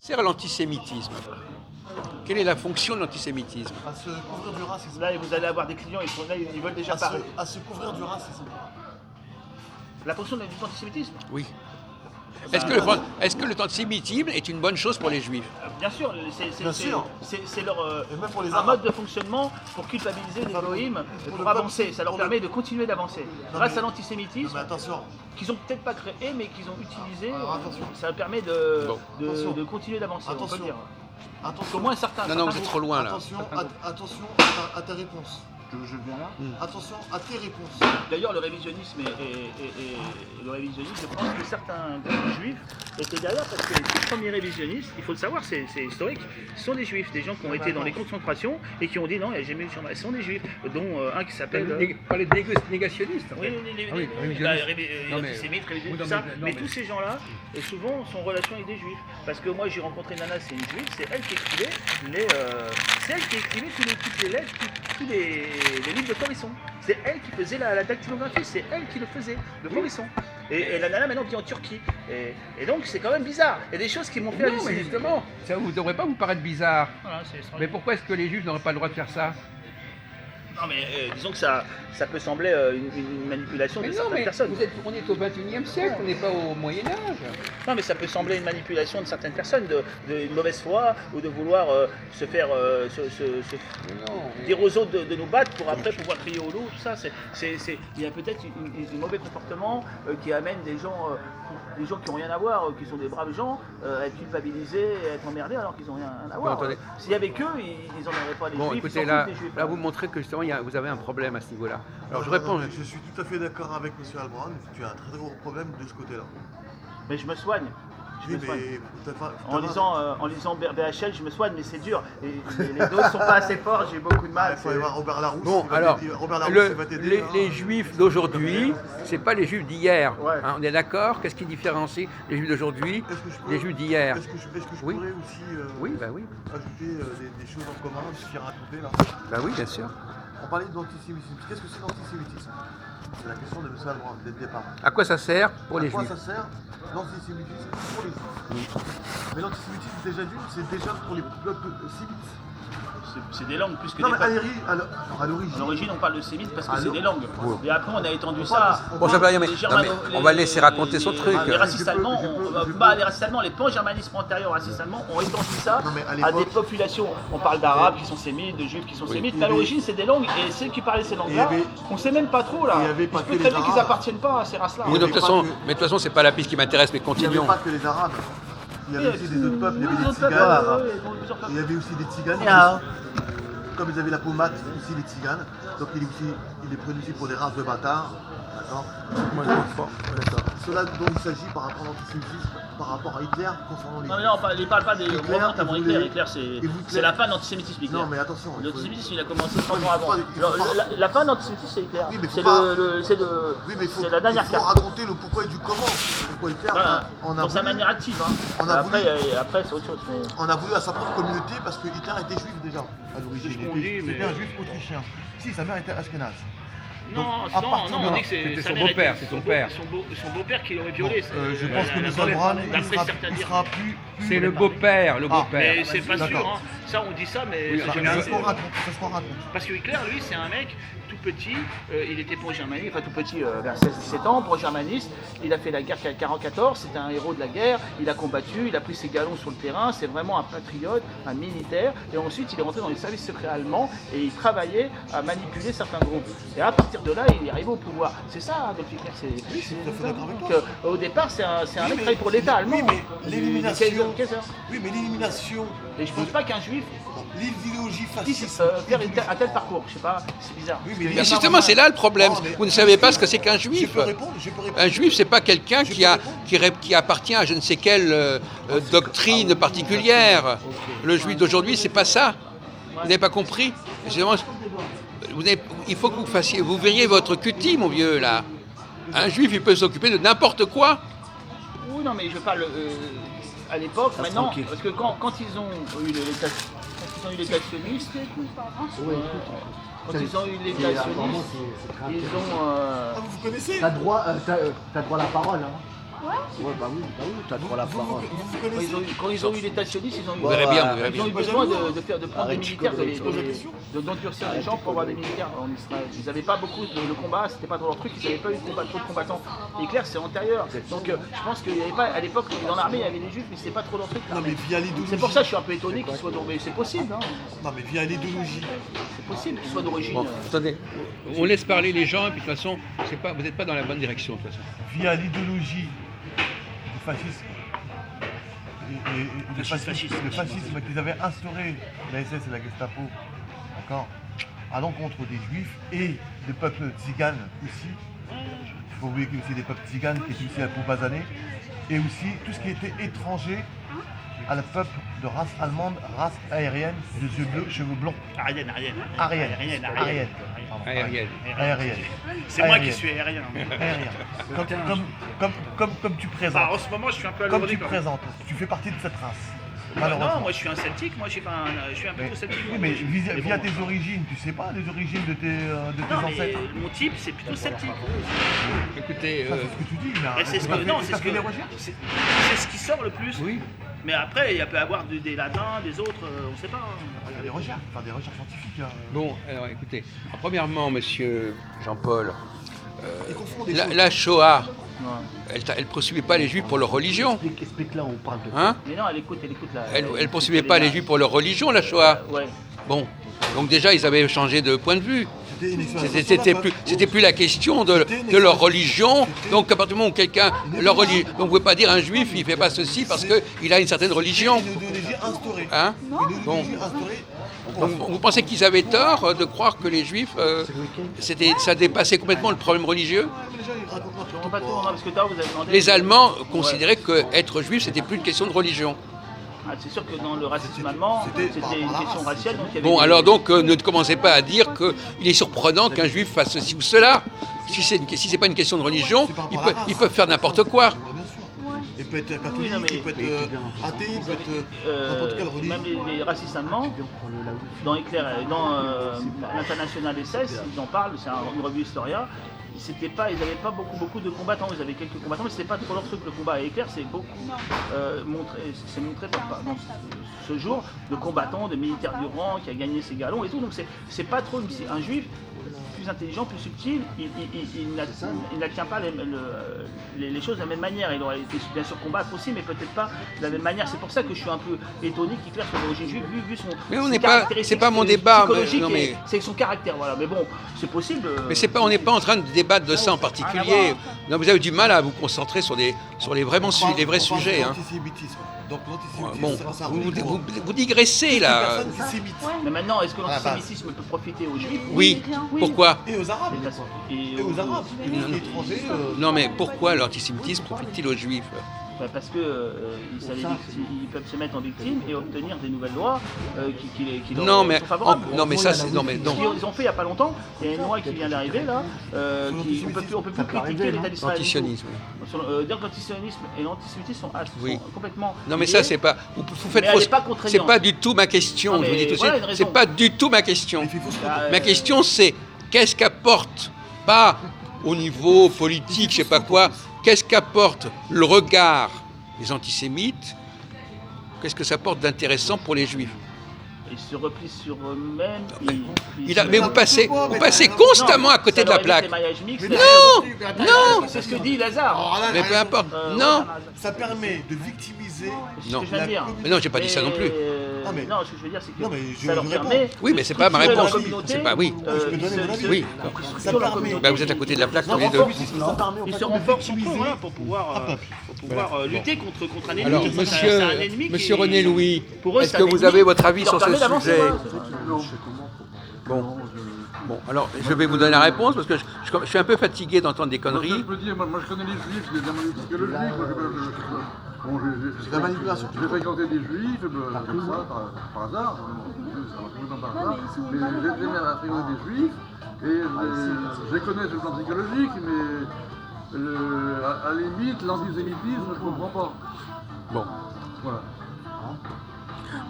C'est l'antisémitisme. Quelle est la fonction de l'antisémitisme? À se couvrir du racisme. Là, vous allez avoir des clients, ils sont là, ils veulent déjà parler. À se couvrir du racisme. La fonction de l'antisémitisme? Oui. Ben, Est-ce que l'antisémitisme est une bonne chose pour les Juifs? Bien sûr, Bien sûr. c'est leur Et même pour les un Arabes. mode de fonctionnement pour culpabiliser les goïms, pour pour le avancer. peuple, Ça leur pour le- permet de continuer d'avancer. Non, Grâce mais- à Non, l'antisémitisme, mais attention. qu'ils ont peut-être pas créé, mais qu'ils ont utilisé, Alors, attention. ça leur permet de, Bon. Attention. de continuer d'avancer, on peut Attention. le dire. Attention. Au moins certains. Non, certains vous êtes groupes. trop loin là. Attention, attention à tes réponses. Je viens là. Attention à tes réponses. D'ailleurs, le révisionnisme, le révisionnisme, je pense que certains groupes juifs étaient derrière parce que les tout premiers révisionnistes, il faut le savoir, c'est historique, ce sont des juifs, des gens qui ont été dans les camps de concentration et qui ont dit non, il n'y a jamais eu de chambre. Ce sont des juifs, dont un qui s'appelle. Pas les négationnistes. Oui, révisionnistes. Non, mais- antisémites, Oui, non, tout ça. mais- non, Mais mais- tous ces gens-là, et souvent, sont en relation avec des juifs. Parce que moi, j'ai rencontré Nana, c'est une juive, c'est elle qui écrivait c'est elle qui écrivait toutes les lettres, tous les livres de Forisson. C'est elle qui faisait la dactylographie, c'est elle qui le faisait, de Forisson. Et la Nana maintenant vit en Turquie. Et donc, c'est quand même bizarre. Il y a des choses qui m'ont fait Non, mais halluciner. justement, ça ne devrait pas vous paraître bizarre. Voilà, Mais pourquoi est-ce que les Juifs n'auraient pas le droit de faire ça? Non, mais disons que ça peut sembler une manipulation Mais de non, certaines mais personnes. on est au XXIe siècle, on n'est pas au Moyen-Âge. Non, mais ça peut sembler une manipulation de certaines personnes, une mauvaise foi, ou de vouloir se faire dire aux autres de nous battre pour après pouvoir crier au loup, tout ça. Il y a peut-être un mauvais comportement qui amène des gens qui n'ont rien à voir, qui sont des braves gens, à être culpabilisés, à être emmerdés alors qu'ils n'ont rien à voir. attendez. S'il y avait qu'eux, ils n'en auraient pas les Bon, juifs. écoutez, ils s'en là, foutent des juifs, là hein. vous montrez que justement vous avez un problème à ce niveau-là. Alors je Non, réponds. non, je suis tout à fait d'accord avec M. Albran. Tu as un très gros problème de ce côté-là. Mais je me soigne. Je Oui, me soigne. mais En lisant BHL, je me soigne, mais c'est dur. Les doses sont pas assez fortes, j'ai beaucoup de mal. il faut aller voir Robert Larousse. Bon, il va alors, t'aider. Robert Larousse, il va t'aider. les Juifs d'aujourd'hui, c'est pas les Juifs d'hier. Ouais. Hein, on est d'accord? Qu'est-ce qui différencie les Juifs d'aujourd'hui Est-ce que je peux- des Juifs d'hier? Est-ce que je Oui. pourrais aussi Oui, bah oui. ajouter des choses en commun, ce qu'il a raconté là? Bah oui, bien sûr. On parlait d'antisémitisme. Qu'est-ce que c'est l'antisémitisme? C'est la question de M. Albran dès le départ. À quoi ça sert pour les À quoi Juifs? ça sert l'antisémitisme pour les Juifs? Mais l'antisémitisme, déjà d'une, c'est déjà pour les peuples sémites. C'est des langues plus que Non, des mais à peuples. l'origine. À l'origine, on parle de sémites parce que Ah, c'est non. des langues. Ouais. Et après, on a étendu On ça. parle- Bon, ça va, mais, Les non, germano- mais on va laisser raconter son truc. Les racistes Je peux- allemands, je peux- les racistes allemands, les pan-germanismes antérieurs aux racistes allemands ont étendu ça Non, mais à à l'époque- des populations. On parle d'arabes qui sont sémites, de juifs qui sont sémites, mais à l'origine, c'est des langues. Et ceux qui parlaient ces langues-là, il y avait- on sait même pas trop là. il y avait pas Il se que peut les très bien qu'ils Arabes. appartiennent pas à ces races-là. Oui, Il y de avait toute pas façon, que- mais de toute façon, c'est pas la piste qui m'intéresse, mais Il n'y avait continuons. pas que les Arabes. Il y avait aussi des autres peuples, il y avait des autres peuples, Tziganes. ouais, ils ont plusieurs peuples. Il y avait aussi des Tziganes. Yeah. Comme ils avaient la peau mate, aussi les Tziganes. Donc il les prenait aussi pour des races de bâtards. D'accord. Cela dont il s'agit par rapport à l'antisémitisme, par rapport à Hitler concernant les Non, mais là, il parle pas des Hitler, romans avant il Hitler. voulait- Hitler, il voulait- c'est la fin de l'antisémitisme. Hitler. Non, mais attention. il faut- L'antisémitisme, il a commencé 100 Ouais, mais ans avant. il faut pas- La fin de l'antisémitisme, c'est Hitler. Oui, mais faut C'est pas- Oui, mais c'est la dernière il faut carte. raconter le pourquoi et du comment. Pourquoi Hitler Voilà, on a dans sa voulu- manière active. Hein. On a après, voulu- après c'est autre chose. Mais... On a voulu à sa propre communauté parce que Hitler était juif déjà à l'origine. C'est ce qu'on Il dit, était mais- un juif autrichien. Si, sa mère était ashkénaze. Non, Donc, à partir de on là- dit que c'est C'était sa son mère beau-père, était- c'est son père. Son beau-père qui l'aurait violé. Je pense que M. Albran, il sera plus. C'est le beau-père, le beau-père. Mais c'est pas sûr. D'accord. Hein. Ça, on dit ça, mais Oui, c'est enfin, jamais Ça assez. se raconte, ça se raconte. Parce que Hitler, lui, c'est un mec tout petit, il était pro-germaniste, enfin tout petit, vers 16-17 ans, pro-germaniste, il a fait la guerre 44, c'était un héros de la guerre, il a combattu, il a pris ses galons sur le terrain, c'est vraiment un patriote, un militaire, et ensuite il est rentré dans les services secrets allemands et il travaillait à manipuler certains groupes. Et à partir de là, il est arrivé au pouvoir. C'est ça, Adolf Hitler, c'est... Oui, je suis tout à fait d'accord avec toi. Donc, au départ, c'est un mec qui travaille pour l'État allemand. Oui, mais l'élimination. Du Kaiser. Oui, mais l'élimination. Et je pense pas qu'un juif L'idéologie puisse fasciste. faire un tel parcours, je sais pas, c'est bizarre. Oui, Mais justement, c'est là le problème. Oh, mais- Vous ne savez pas ce que c'est qu'un Je juif. peux répondre, je peux répondre. Un juif, c'est pas quelqu'un Je qui, peux qui appartient à je ne sais quelle doctrine particulière. Le juif d'aujourd'hui, c'est pas ça. Vous n'avez pas compris? C'est vraiment- il faut que vous verriez votre cutie, mon vieux, là. Un juif, il peut s'occuper de n'importe quoi. Oui, non, mais je parle à l'époque, Ça se maintenant, tranquille. parce que quand ils ont eu l'État sioniste, quand ils ont eu l'État sioniste, ils ont... Ah, vous connaissez T'as droit à la parole. Hein. Ouais, bah oui, t'as droit à la parole. Quand ils ont eu l'État sioniste, ils ont eu, Vous verrez bien, vous verrez ils ont bien. eu besoin de prendre des militaires, d'endurcir les gens pour avoir des militaires en Israël. Ils n'avaient pas beaucoup de combats, c'était pas trop leur truc, ils n'avaient pas eu trop de combattants. Hitler, c'est antérieur. Donc je pense qu'il n'y avait pas, à l'époque, dans l'armée, il y avait des juifs, mais c'était pas trop leur truc. Non, mais via l'idéologie. C'est pour ça que je suis un peu étonné qu'ils soient d'origine. C'est possible, hein. Non, mais via l'idéologie. C'est possible qu'ils soient d'origine. Bon, attendez, on laisse parler les gens et puis de toute façon, vous n'êtes pas dans la bonne direction de toute façon. Via l'idéologie du fascisme. Le fascisme qu'ils avaient instauré, la SS et la Gestapo, d'accord, à l'encontre des juifs et des peuples tziganes aussi. Il faut oublier qu'il y a aussi des peuples tziganes qui étaient ici pour basaner. Et aussi tout ce qui était étranger à la peuple de race allemande, race aérienne, de yeux bleus, cheveux blonds. Aérienne. Aérienne. C'est moi qui suis aérien. Comme tu présentes. En ce moment, je suis un peu Comme alourdi. tu présentes, tu fais partie de cette race. Non, Malheureusement. moi je suis un celtique, je suis un peu celtique. Oui, mais via bon, tes origines, tu sais pas les origines de tes non, mais ancêtres. mon type, c'est plutôt celtique. Écoutez, Ça, c'est ce que tu dis, mais Et c'est ce que, non, c'est ce les recherches. c'est ce qui sort le plus. oui. Mais après, il peut y avoir des latins, des autres, on sait pas. Il y a des recherches, enfin des recherches scientifiques. Bon, alors écoutez, premièrement, monsieur Jean-Paul, Ils confondent des choses. la Shoah, Ouais. elle ne poursuivait pas les juifs pour leur religion. Explique là, on parle de. Hein? Mais non, elle écoute là. Elle ne poursuivait pas les juifs pour leur religion, la Shoah. Ouais. Bon, donc déjà, ils avaient changé de point de vue. C'était une expérience. C'était plus la question de leur religion. Donc à partir du moment où quelqu'un, leur religion, donc vous ne pouvez pas dire un juif, il ne fait pas ceci parce qu'il a une certaine religion. Une idéologie instaurée. Hein? Une Bon. idéologie instaurée. Donc, vous pensez qu'ils avaient tort de croire que les juifs, ça dépassait complètement le problème religieux? Les gens, ils racontent Je comprends pas trop, non, parce que vous avez demandé. Les Allemands considéraient qu'être juif, c'était plus une question de religion. Ah, c'est sûr que dans le racisme allemand, C'était c'était par une rapport à la question race. raciale. Donc il y avait Bon, des- alors donc, ne commencez pas à dire qu'il est surprenant qu'un juif fasse ceci ou cela. Si c'est pas une question de religion, C'est par rapport à la race. ils peuvent faire n'importe quoi. Bien sûr. Il peut être catholique, Oui, non, mais- il peut être athée, il peut être n'importe quelle religion. même les racistes allemands, dans Hitler, dans l'international SS, ils en parlent, c'est une revue Historia. Ils n'avaient pas beaucoup de combattants, ils avaient quelques combattants, mais c'était pas trop leur truc le combat. Et Hitler, c'est beaucoup montré dans ce jour de combattants, de militaires du rang qui a gagné ses galons et tout. Donc c'est pas trop un juif plus intelligent, plus subtil, il n'atteint pas les choses de la même manière. Il aurait été bien sûr combattre aussi, mais peut-être pas de la même manière. C'est pour ça que je suis un peu étonné qu'Hitler soit d'origine juive, vu son. Mais on ses n'est pas- caractéristiques c'est pas mon débat, psychologiques non, mais- et c'est son caractère, voilà. Mais bon, c'est possible. Mais on n'est pas en train de débattre de ça en particulier. Non, vous avez du mal à vous concentrer sur les vrais sujets. Hein. L'antisémitisme. Donc l'antisémitisme, Bon, ça vous digressez là. personnes antisémites. Mais maintenant, est-ce que À la base. l'antisémitisme peut profiter aux juifs? Oui. Pourquoi? Et aux Arabes. Et aux Arabes. Et aux étrangers. Non, mais pourquoi l'antisémitisme profite-t-il aux juifs? Parce que ils peuvent se mettre en victime et obtenir des nouvelles lois qui leur Non, mais sont favorables. non, mais ça, c'est non, mais non. Ils ont fait il n'y a pas longtemps, il y a une loi qui vient d'arriver là, on peut plus critiquer l'État d'Israël. L'antisionisme. Dire que l'antisionisme et l'antisémitisme Oui. sont complètement. Non, mais liés. ça, c'est pas. Vous faites Mais elle fausse. est pas contraignante. C'est pas du tout ma question. Non, Je vous mais dis tout de voilà suite. une raison. C'est pas du tout ma question. Il faut se Bah, Ma question, c'est qu'est-ce qu'apporte, pas au niveau politique, je sais pas quoi, qu'est-ce qu'apporte le regard des antisémites? Qu'est-ce que ça apporte d'intéressant pour les juifs? Ils se replient sur eux-mêmes. Mais vous passez constamment à côté de la plaque. Non, c'est ce que dit Lazare. Mais peu importe. Euh, Non. Ça permet de victimiser. C'est ce Non. que je viens de dire. Mais non, j'ai pas dit ça non plus. Non, mais- Non, ce que je veux dire, c'est que Non, mais je ça leur réponds. permet. Oui, de mais c'est pas ma structurer leur réponse. communauté, C'est pas- oui. Je peux donner mon avis. Oui. Ça permet. Bah, vous êtes à côté de la plaque tous les deux. Ça permet, en Ils fait, se de renforcent entre eux, victimiser voilà, Pour pouvoir lutter contre un ennemi. Alors, C'est un ennemi monsieur qui- René Louis, Pour eux, est-ce c'est que un vous ennemi avez votre avis qui leur sur ce permet d'avancer, sujet? voilà. Bon, alors je vais vous donner la réponse parce que je suis un peu fatigué d'entendre des conneries. Je peux dire, moi je connais les juifs, j'ai des analyses psychologiques, C'est de la manipulation. j'ai fréquenté des juifs, comme ça, par hasard, ça m'a complètement par hasard, mais j'ai jamais fréquenté des juifs, et je les connais sur le plan psychologique, mais à la limite, l'antisémitisme, je ne comprends pas. Bon. Voilà.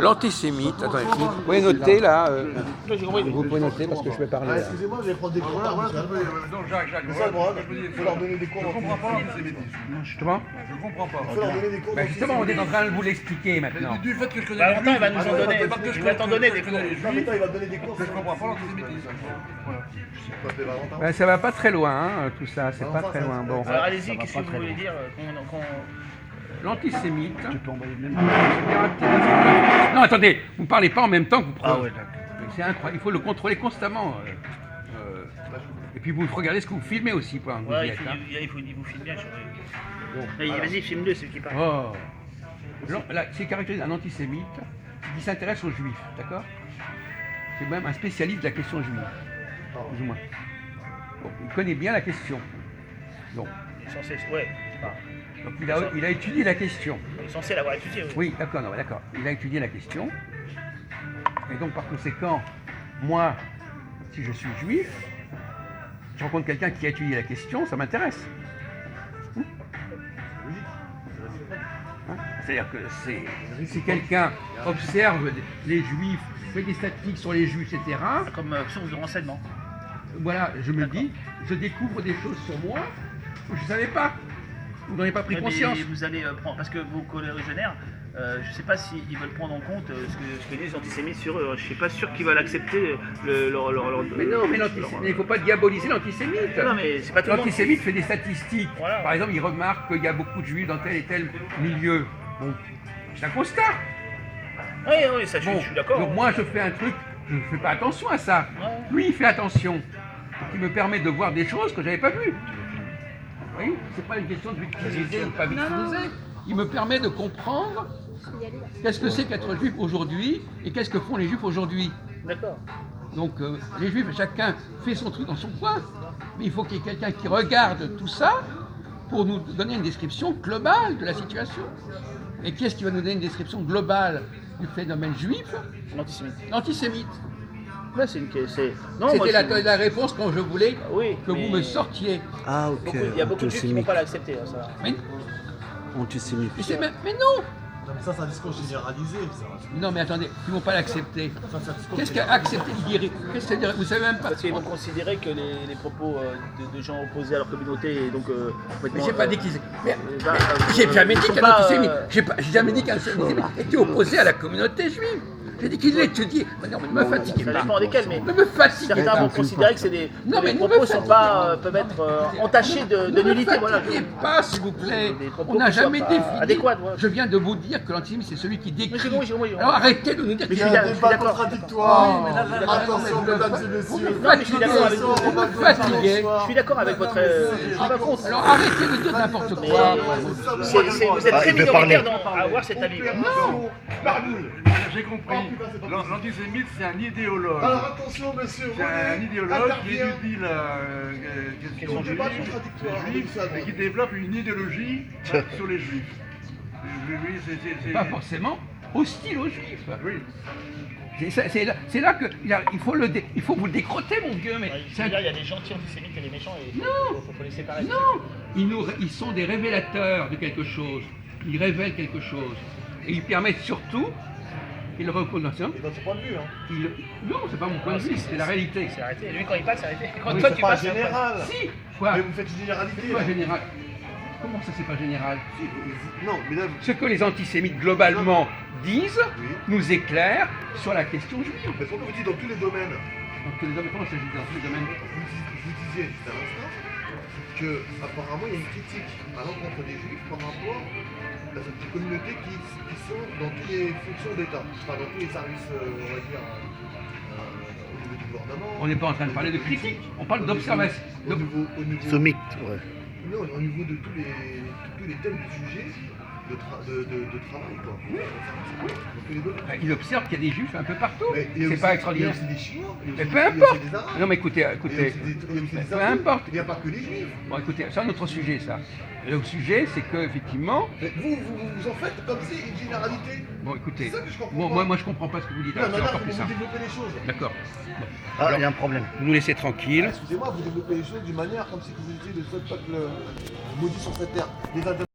L'antisémite, attendez, vous pouvez noter là, J'ai compris. vous pouvez noter parce que je vais parler là. Excusez-moi, je vais prendre des cours. Voilà, Voilà, voilà, non, Jacques, C'est ça le problème. Il faut leur donner des cours. je comprends pas l'antisémitisme. Justement, Je comprends pas. Il faut leur donner des cours. justement, on est en train de vous l'expliquer maintenant. Du fait que je connais Bah, les longtemps, il va juifs, nous en donner. parce que je Il va t'en donner des connais les Non, mais juifs, attends, il va te donner des cours. je comprends pas l'antisémitisme. Voilà. Ben, ça va pas très loin, hein, tout ça, c'est pas très loin. Bon, Alors allez-y, qu'est-ce que vous voulez dire l'antisémite. Tu peux envoyer le même. Non, attendez, vous parlez pas en même temps que vous Ah prenez. ouais, d'accord. C'est incroyable, il faut le contrôler constamment. Et puis vous regardez ce que vous filmez aussi, quoi. Vous Ouais, y êtes, hein. il vous filme bien. Vas-y, filme-le, c'est qui parle. Oh. Là, c'est caractérisé un antisémite qui s'intéresse aux juifs, d'accord? C'est même un spécialiste de la question juive, plus ou moins. Bon, il connaît bien la question. Donc, Censé, ouais, je sais pas. donc il a étudié la question. Il est censé l'avoir étudié, oui. Oui, d'accord, non, d'accord. Il a étudié la question. Et donc, par conséquent, moi, si je suis juif, je rencontre quelqu'un qui a étudié la question, ça m'intéresse. Hein? C'est-à-dire que si quelqu'un observe les juifs, fait des statistiques sur les juifs, etc., Comme source de renseignement. voilà, je me dis, je découvre des choses sur moi que je ne savais pas. Vous n'en avez pas pris Ouais, conscience. mais vous allez prendre, parce que vos corréligionnaires, je ne sais pas s'ils veulent prendre en compte ce que disent les antisémites sur eux. Je ne suis pas sûr qu'ils veulent accepter leur. Mais non, mais il ne faut pas diaboliser l'antisémite. Non, mais c'est pas tout le monde. L'antisémite fait des statistiques. Voilà. Par exemple, il remarque qu'il y a beaucoup de juifs dans tel et tel milieu. Bon, c'est un constat. Oui, oui, ça, je suis d'accord. Donc moi, je fais un truc, je ne fais pas attention à ça. Ouais. Lui, il fait attention. Donc, il me permet de voir des choses que je n'avais pas vues. Vous voyez, c'est pas une question de victimiser ou pas victimiser. Il me permet de comprendre qu'est-ce que c'est qu'être juif aujourd'hui et qu'est-ce que font les juifs aujourd'hui. D'accord. Donc les juifs, chacun fait son truc dans son coin, mais il faut qu'il y ait quelqu'un qui regarde tout ça pour nous donner une description globale de la situation. Et qui est-ce qui va nous donner une description globale du phénomène juif? L'antisémite. L'antisémite. Là, c'est une. Non, moi, C'était la réponse quand je voulais Oui, que mais vous me sortiez. Ah, ok. il y a beaucoup de juifs qui ne vont pas l'accepter. Hein, ça. Mais, Antisémite. mais non. Non, mais ça, c'est un discours généralisé. Ça. Non, mais attendez, ils ne vont pas l'accepter. Ça, c'est un discours Qu'est-ce qu'a accepté de dire? Qu'est-ce que ça veut dire? Vous savez même pas. Parce qu'ils vont considérer que les propos de gens opposés à leur communauté et donc. Mais j'ai pas dit qu'ils. Mais bah, j'ai jamais dit ils sont qu'un pas, antisémite. J'ai jamais dit qu'un antisémite était opposé à la communauté juive. J'ai dit qu'il l'étudiait. Non, mais ne me fatiguez Ça pas. dépend desquels, mais Ne me fatiguez certains pas. vont considérer que c'est des. Non, que mais les ne me propos sont fatiguez pas, peuvent être entachés de Ne me nullité. Voilà. fatiguez pas, s'il vous plaît. Des propos On n'a qui soient jamais pas défini. adéquats, voilà. Je viens de vous dire que l'antisémite, c'est celui qui décrit. Mais j'ai compris, j'ai compris. Alors arrêtez de nous dire Mais qu'il je y a suis un un débat d'accord. contradictoire. Oh, Attention, mesdames et messieurs. Non, mais je suis d'accord avec vous. Vous me fatiguez. Je suis d'accord avec votre. Je suis pas contre. Alors arrêtez de dire n'importe Mais quoi. vous êtes très minoritaire à avoir cet avis. Non. J'ai compris. L'antisémite, c'est un idéologue. Alors attention, monsieur. C'est un idéologue qui étudie la question On juive, débat contradictoire. des juifs, et qui développe une idéologie sur les juifs. Oui, c'est. Pas forcément hostile aux juifs. Oui. C'est là que il faut vous le décroter, mon vieux. Mais c'est un- Il y a des gentils antisémites et des méchants et il faut les séparer. Non, ils sont des révélateurs de quelque chose. Ils révèlent quelque chose. Et ils permettent surtout, ils le reconnaissent. Et dans ce point de vue, hein. Non, c'est pas mon point de vue, c'est la réalité. C'est arrêté. Lui, quand il passe, c'est arrêté. Quand Mais toi, c'est tu pas passes, général. Si, quoi? Mais vous faites une généralité. C'est pas là. général. Comment ça, c'est pas général? Non, mais là, Ce que les antisémites globalement disent Oui. nous éclaire sur la question juive. mais pourquoi vous dites dans tous les domaines? Donc, comment ça se dit dans tous les domaines? Vous disiez juste à l'instant que apparemment il y a une critique à l'encontre des juifs par rapport à cette communauté qui sont dans toutes les fonctions d'État, enfin dans tous les services, on va dire, au niveau du gouvernement. On n'est pas en train de parler de critique, on parle d'observation. Au niveau, Sommite, ouais. non, au niveau de tous les thèmes du sujet de travail, quoi. Dans tous les domaines. Il observe qu'il y a des juifs un peu partout. Mais il y a C'est aussi- pas extraordinaire. Il y a aussi des Chinois. il y a Mais aussi- peu il y a aussi importe. des Arabes. Non mais écoutez, Il y a aussi des peu Arabes. importe. Il n'y a pas que les juifs. Bon écoutez, c'est un autre sujet ça. Le sujet c'est que effectivement, Mais vous en faites comme c'est une généralité. bon écoutez, C'est ça que je comprends bon, pas. moi je comprends pas ce que vous dites, Non, alors c'est là, encore plus vous simple. développez les choses. D'accord. Ah, il y a un problème. Vous nous laissez tranquille. Excusez-moi, vous développez les choses d'une manière comme si vous étiez le seul peuple maudit sur cette terre. Les